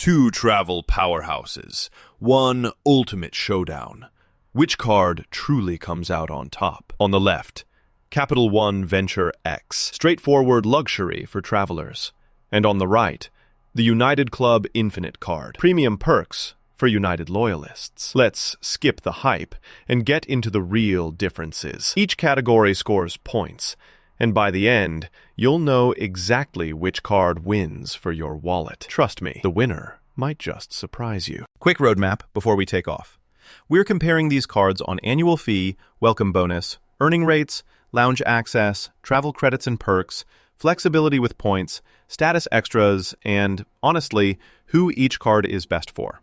Two travel powerhouses, one ultimate showdown. Which card truly comes out on top? On the left, Capital One Venture X, straightforward luxury for travelers. And on the right, the United Club Infinite card, premium perks for United loyalists. Let's skip the hype and get into the real differences. Each category scores points, and by the end, you'll know exactly which card wins for your wallet. Trust me, the winner might just surprise you. Quick roadmap before we take off. We're comparing these cards on annual fee, welcome bonus, earning rates, lounge access, travel credits and perks, flexibility with points, status extras, and, honestly, who each card is best for.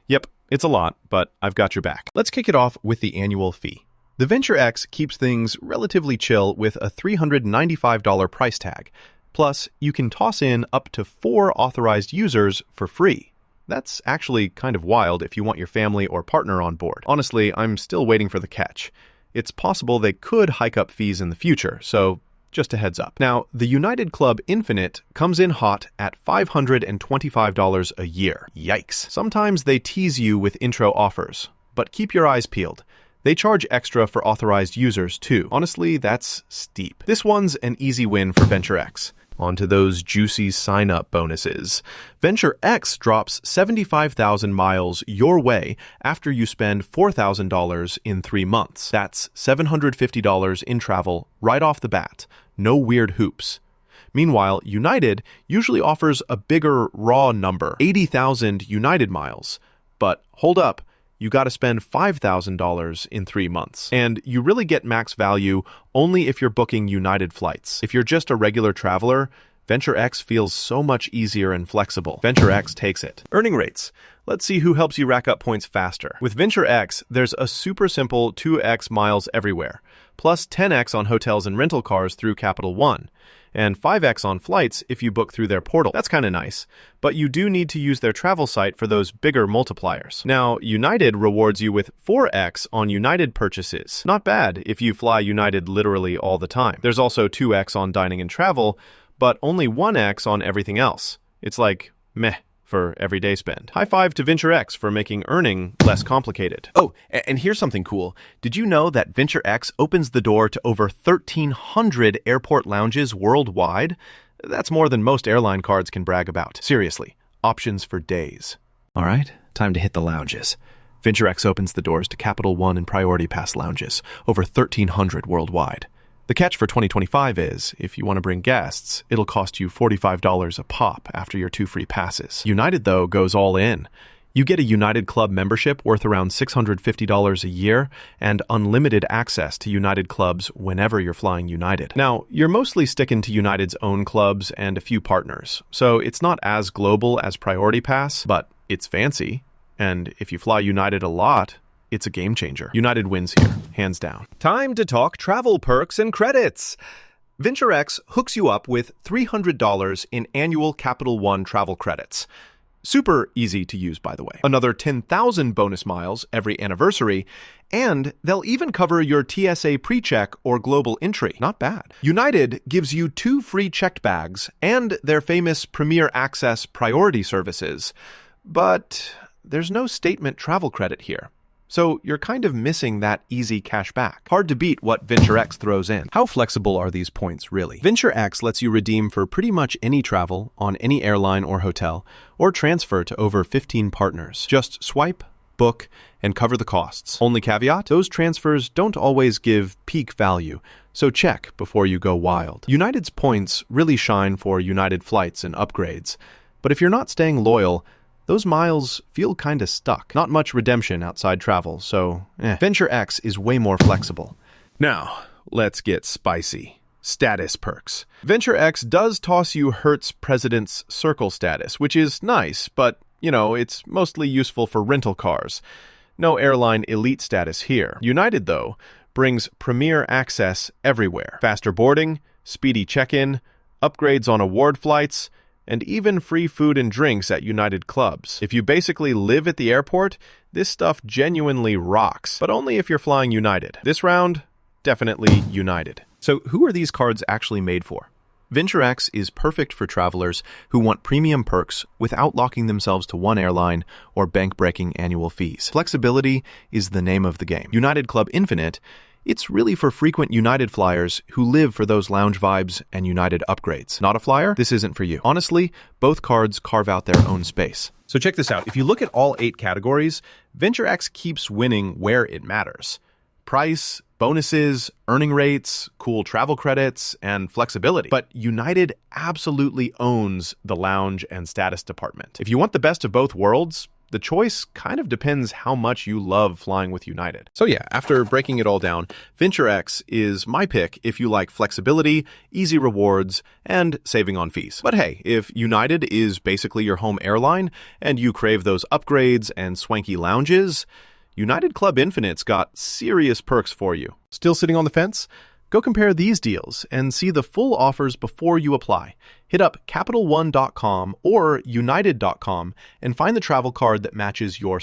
Yep, it's a lot, but I've got your back. Let's kick it off with the annual fee. The Venture X keeps things relatively chill with a $395 price tag. Plus, you can toss in up to 4 authorized users for free. That's actually kind of wild if you want your family or partner on board. Honestly, I'm still waiting for the catch. It's possible they could hike up fees in the future, so just a heads up. Now, the United Club Infinite comes in hot at $525 a year. Yikes. Sometimes they tease you with intro offers, but keep your eyes peeled. They charge extra for authorized users too. Honestly, that's steep. This one's an easy win for Venture X. On to those juicy sign-up bonuses. Venture X drops 75,000 miles your way after you spend $4,000 in 3 months. That's $750 in travel right off the bat. No weird hoops. Meanwhile, United usually offers a bigger raw number, 80,000 United miles. But hold up. You got to spend $5,000 in 3 months. And you really get max value only if you're booking United flights. If you're just a regular traveler, Venture X feels so much easier and flexible. Venture X takes it. Earning rates. Let's see who helps you rack up points faster. With Venture X, there's a super simple 2x miles everywhere, plus 10x on hotels and rental cars through Capital One, and 5x on flights if you book through their portal. That's kind of nice, but you do need to use their travel site for those bigger multipliers. Now, United rewards you with 4x on United purchases. Not bad if you fly United literally all the time. There's also 2x on dining and travel, but only 1x on everything else. It's like, meh, for everyday spend. High five to Venture X for making earning less complicated. Oh, and here's something cool. Did you know that Venture X opens the door to over 1,300 airport lounges worldwide? That's more than most airline cards can brag about. Seriously, options for days. All right, time to hit the lounges. Venture X opens the doors to Capital One and Priority Pass lounges, over 1,300 worldwide. The catch for 2025 is, if you want to bring guests, it'll cost you $45 a pop after your 2 free passes. United, though, goes all in. You get a United Club membership worth around $650 a year and unlimited access to United clubs whenever you're flying United. Now, you're mostly sticking to United's own clubs and a few partners, so it's not as global as Priority Pass, but it's fancy. And if you fly United a lot, it's a game changer. United wins here, hands down. Time to talk travel perks and credits. Venture X hooks you up with $300 in annual Capital One travel credits. Super easy to use, by the way. Another 10,000 bonus miles every anniversary, and they'll even cover your TSA pre-check or global entry. Not bad. United gives you 2 free checked bags and their famous Premier Access priority services. But there's no statement travel credit here. So you're kind of missing that easy cash back. Hard to beat what Venture X throws in. How flexible are these points, really? Venture X lets you redeem for pretty much any travel on any airline or hotel, or transfer to over 15 partners. Just swipe, book, and cover the costs. Only caveat, those transfers don't always give peak value, so check before you go wild. United's points really shine for United flights and upgrades, but if you're not staying loyal, those miles feel kinda stuck. Not much redemption outside travel, so Venture X is way more flexible. Now, let's get spicy. Status perks. Venture X does toss you Hertz President's Circle status, which is nice, but, it's mostly useful for rental cars. No airline elite status here. United, though, brings Premier Access everywhere. Faster boarding, speedy check-in, upgrades on award flights, and even free food and drinks at United clubs. If you basically live at the airport, this stuff genuinely rocks, but only if you're flying United. This round, definitely United. So who are these cards actually made for? VentureX is perfect for travelers who want premium perks without locking themselves to one airline or bank-breaking annual fees. Flexibility is the name of the game. United Club Infinite, it's really for frequent United flyers who live for those lounge vibes and United upgrades. Not a flyer? This isn't for you. Honestly, both cards carve out their own space. So check this out. If you look at all 8 categories, VentureX keeps winning where it matters. Price, bonuses, earning rates, cool travel credits, and flexibility. But United absolutely owns the lounge and status department. If you want the best of both worlds, the choice kind of depends how much you love flying with United. So yeah, after breaking it all down, VentureX is my pick if you like flexibility, easy rewards, and saving on fees. But hey, if United is basically your home airline and you crave those upgrades and swanky lounges, United Club Infinite's got serious perks for you. Still sitting on the fence? Go compare these deals and see the full offers before you apply. Hit up CapitalOne.com or United.com and find the travel card that matches your